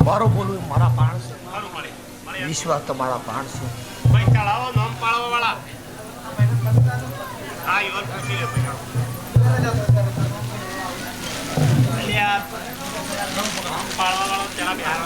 મારો બોલું મારા પાણ છે, વિશ્વાસ તમારા પાણ છે. ભાઈ ચડાવો નામ પાળવા વાળા હા ઈવન પૂછી લે ભાઈ અલ્યા નામ પાળવા વાળો ચલા બિહાર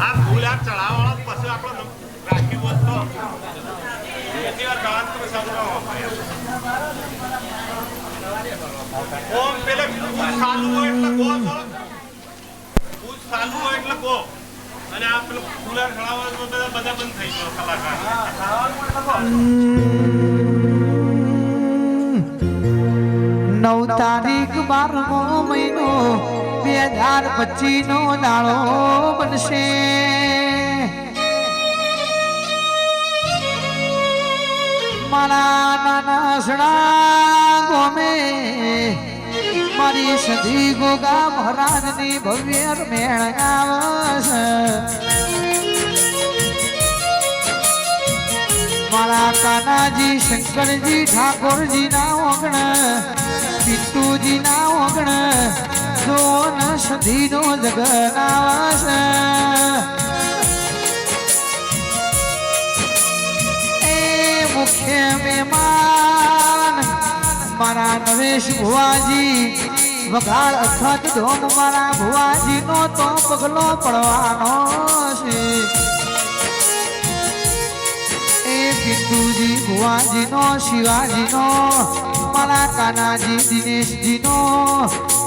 આ ફૂલાર ચડાવવા વાળો પછી આપણો રાખી બોલતો એટલી વાર ગાન તો સમજો ઓમ પેલે ચાલુ હોય એટલે ગો બોલો ચાલુ હોય એટલે ગો અને આ પેલું ફૂલાર ચડાવવા બધા બંધ થઈ ગયો કલાકાર 9 તારીખ 12મો મહિનો 2025 નો દાડો બનશે. મારા નાના સડા ગોમે મારી સધી ગોગા મહારાજની ભવ્ય મેળ આવશે. મારા કાનાજી શંકરજી ઠાકોરજી ના ઓગણ પિત્તુજી ના ઓગણ જોન સધી નો જગનાવસ. એ મુખ્ય મહેમાન મારા નરેશ ભુવાજી વઘાળ અખત ધોમ મારા ભુવાજી નો તો પગલો પડવાનો છે. પિત્તુજી ભુવાજી નો શિવાજી નો મારા કાનાજી દિનેશજી નો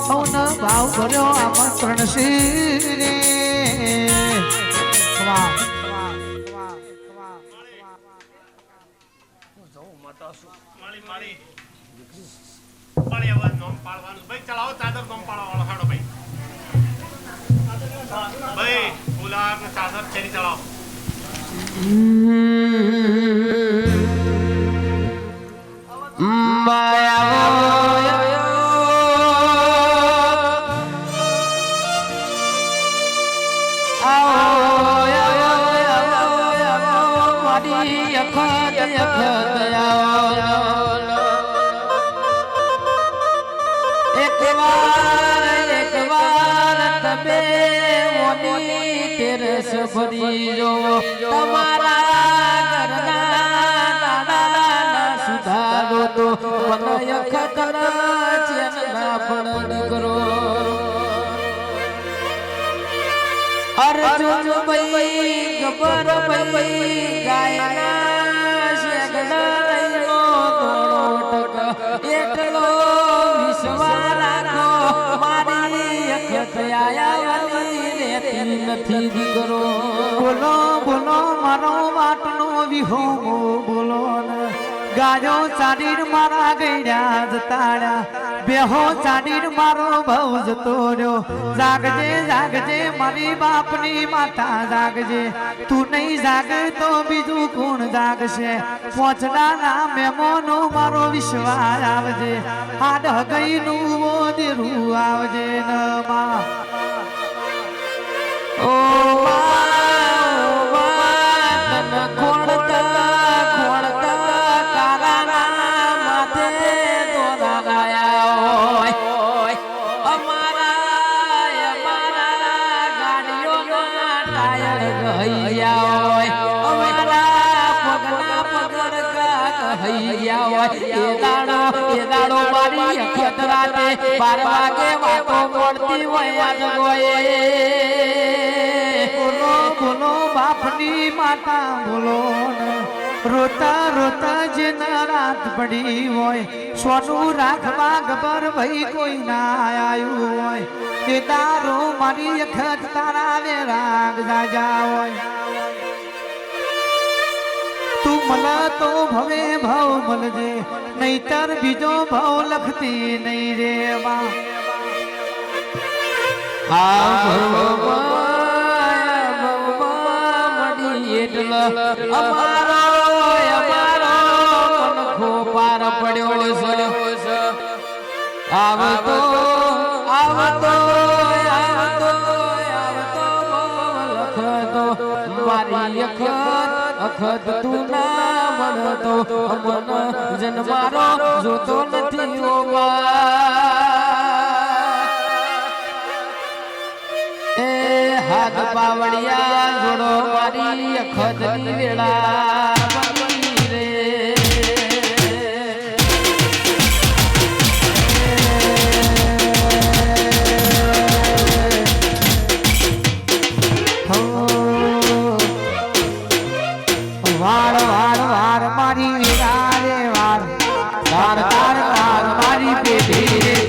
સૌનો ભાવ ભર્યો આમંત્રણ છે રે. ભાઈ ચલાવો ચાદર નોમ પાડવા વાળો હાડો ભાઈ ભાઈ ફૂલાર ને ચાદર છેની ચલાવો તમારા ઘરના દાદાના સુધારો તો મને ખતર ચેનના પણ કરો. અર્જુન ભાઈ ગબર ભાઈ ગાયના શેગડનો દોડો એટલો વિશ્વાસ રાખો મારી અખત આયાવાની રેતી નથી દીકરો. બોલો બોલો મારો વાટનો વિહોમો બોલો ને ગાજો ચાડીર મારા ગઈડ્યા જતાડ્યા બેહો ચાડીર મારો ભવ જતો રહ્યો. જાગજે જાગજે મારી બાપની માતા જાગજે તું નહીં જાગ તો બીજું કોણ જાગશે. પોચડા ના મેમોનો મારો વિશ્વાસ આવજે આડ ગઈનું ઓદેરું આવજે ન માં. ઓ બોલો બાપની માતા બોલો રોતા રોતા જેના રાત પડી હોય સોનું રાખવા ગબર ભાઈ કોઈ ના આયું હોય તે તારો મારી અખત તારા વે રાગ જાજા હોય. તું मला તો ભવે ભાવ મળજે નહીતર બીજો ભાવ લખતી નહીં રે માં મનખો પાર પડ્યો છે આવતો આવતો આવતો આવતો લખતો મારી અખત તું ના મળતો મન જન મારો જોતો નથી હાથ પાવડિયા જોડો મારી અખત ની વેળા બની રે વાર વાર વાર મારી વેળા રે વાર વાર વાર વાર મારી પેઢી રે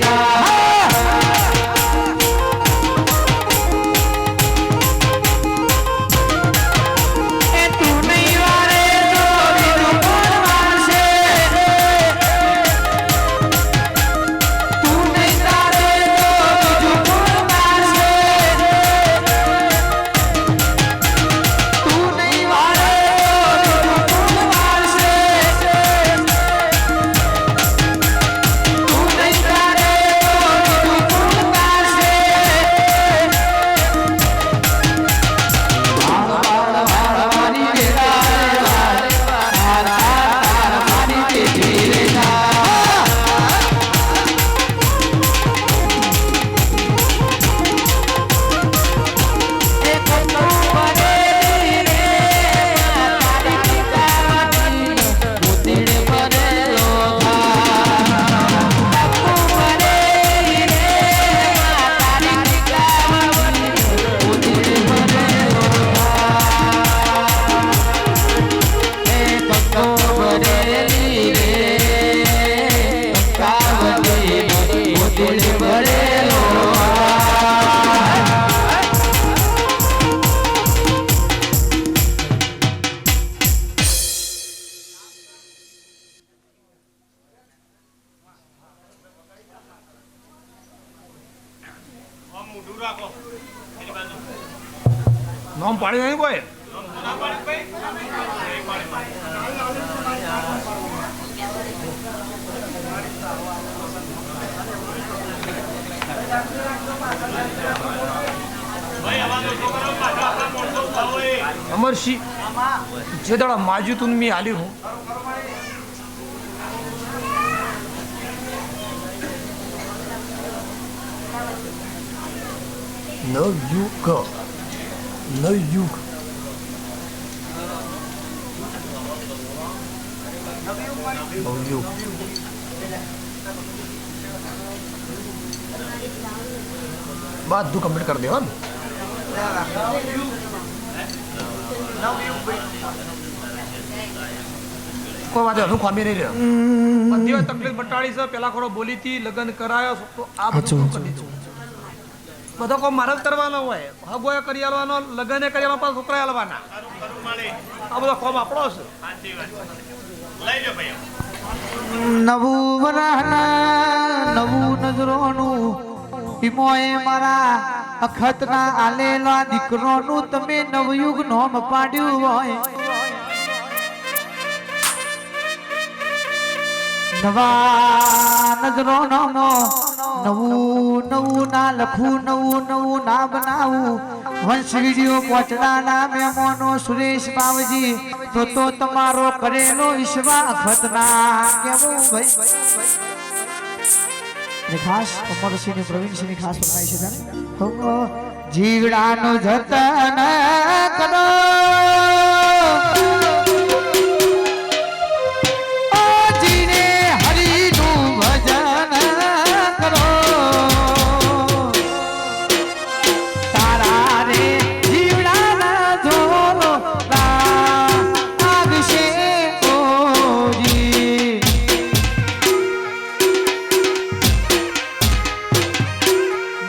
નામ પાડી નહીં કોઈ અમરસિંહ જે દાડા માજુ તું મી હાલી હું નવયુગ નવયુગ નવયુગ બધું કમ્પ્લીટ કરી દેવા કોઈ વાત હું ખામી નહીં રહ્યો બધી તકલીફ બટાડી છે પેલા ખોડો બોલી હતી લગ્ન કરાયો તો આ બધું કરી દીધું બધો કોઈ મારે જ કરવાનો હોય હગોએ કરી આલવાનો લગ્ને કરી આલવાનો પાછા છોકરા આલવાના આ બધો કોમ આપણો છે નવું વરાહના નવું નજરોનું ઈમોએ મારા અખતના આલેલા દીકરોનું તમે નવયુગ નોમ પાડ્યું હોય નવા નજરોનો નવું નવું ના લખું નવું નવું ના બનાવું વંશ વિડીયો પોચડાના મહેમાનો સુરેશ બાવજી તો તમારો કરેલો ઈશ્વા અખતના કેવું ભાઈ ખાસ અમરસિંહ ને પ્રવીણસિંહ ની ખાસ ફરમાઈ છે જીવડાનું જતન કરો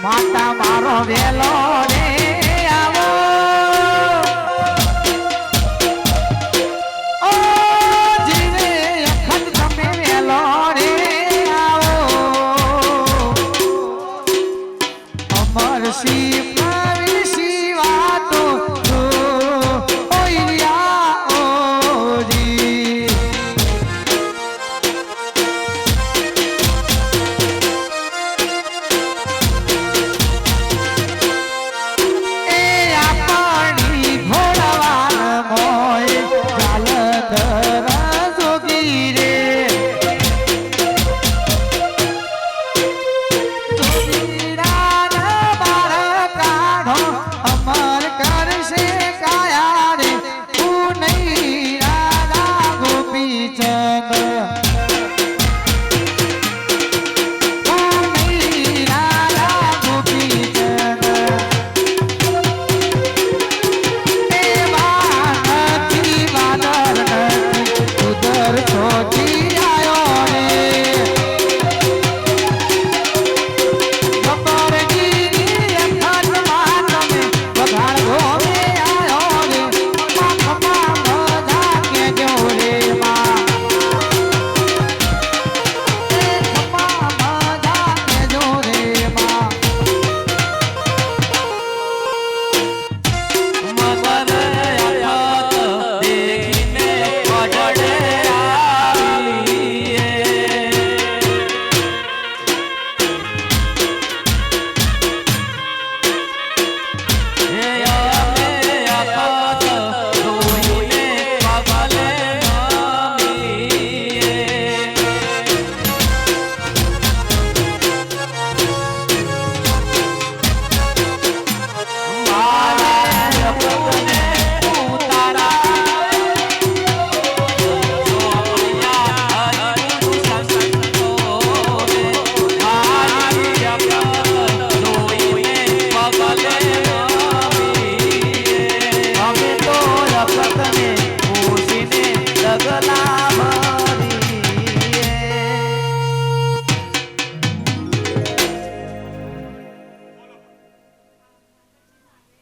માતા મારો વેલો રે આવો ઓ ગલા